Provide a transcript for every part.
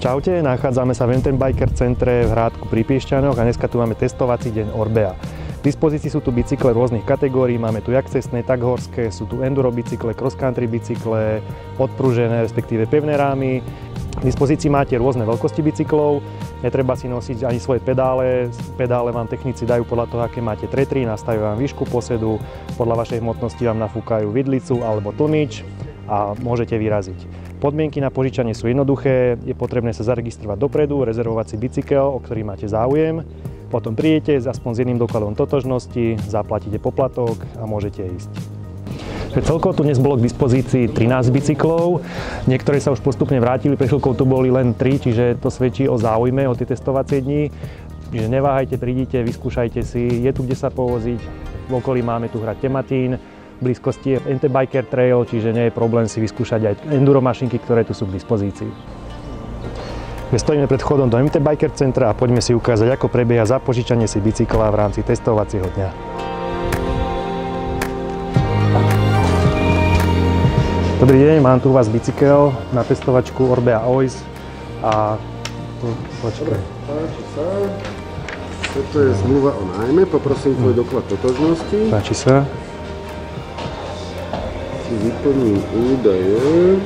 Čaute, nachádzame sa v MTB Biker centre v Hrádku pri Piešťanoch a dneska tu máme testovací deň Orbea. K dispozícii sú tu bicykle rôznych kategórií, máme tu jak cestné, tak horské, sú tu enduro bicykle, cross country bicykle, odpružené, respektíve pevné rámy. K dispozícii máte rôzne veľkosti bicyklov, netreba si nosiť ani svoje pedále. Pedále vám technici dajú podľa toho, aké máte tretry, nastavia vám výšku posedu, podľa vašej hmotnosti vám nafúkajú vidlicu alebo tlmič a môžete vyraziť. Podmienky na požičanie sú jednoduché, je potrebné sa zaregistrovať dopredu, rezervovať si bicykel, o ktorý máte záujem, potom prídete aspoň s jedným dokladom totožnosti, zaplatíte poplatok a môžete ísť. Celkovo tu dnes bolo k dispozícii 13 bicyklov, niektoré sa už postupne vrátili, pre chvíľkou tu boli len 3, čiže to svedčí o záujme o tie testovacie dni. Čiže neváhajte, prídite, vyskúšajte si, je tu kde sa povoziť, v okolí máme tu hrať Tematín, v blízkosti je MTB Biker Trail, čiže nie je problém si vyskúšať aj enduro mašinky, ktoré tu sú k dispozícii. Stojíme pred vchodom do MTB Biker centra a poďme si ukázať, ako prebieha zapožičanie si bicykla v rámci testovacieho dňa. Dobrý deň, mám tu u vás bicykel na testovačku Orbea Oiz a počkaj. Páči sa. Toto je zmluva o nájme, poprosím tvoj doklad totožnosti. Páči sa. Vyplním údaje.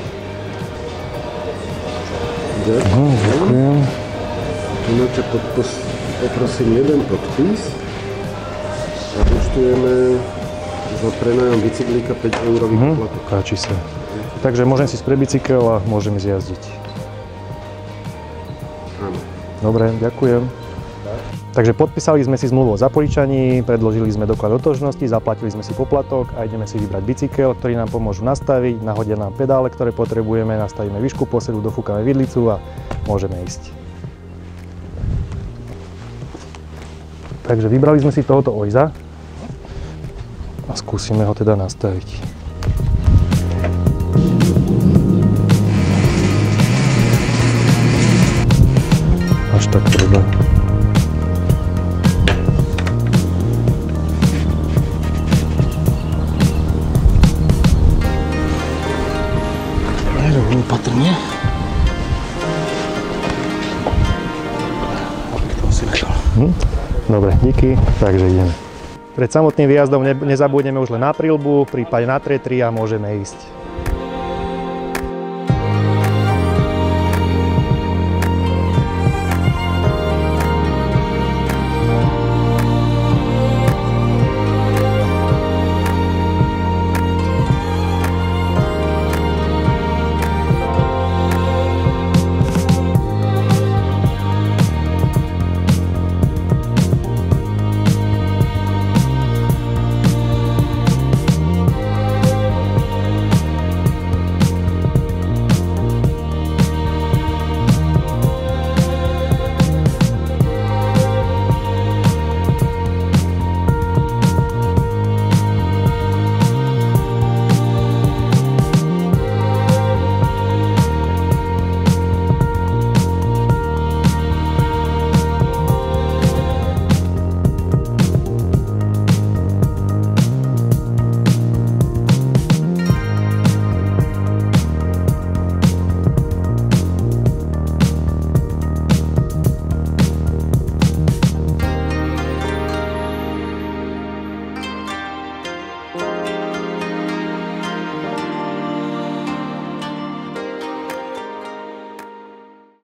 Ďakujem. Ináč poprosím jeden podpis a účtujeme za prenájom bicyklíka 5 eurový poplatok. Páči sa. Takže môžem si spraviť bicykel a môžem ísť jazdiť. Áno. Dobre, ďakujem. Takže podpísali sme si zmluvu o zapožičaní, predložili sme doklad totožnosti, zaplatili sme si poplatok a ideme si vybrať bicykel, ktorý nám pomôžu nastaviť, nahodia nám pedále, ktoré potrebujeme, nastavíme výšku posedu, dofúkame vidlicu a môžeme ísť. Takže vybrali sme si tohoto Oiza a skúsime ho teda nastaviť. Až tak treba. Opatrne. Abych to asi nechal. Dobre, díky, takže ideme. Pred samotným výjazdom nezabudneme už len na prilbu, prípadne na tretry a môžeme ísť.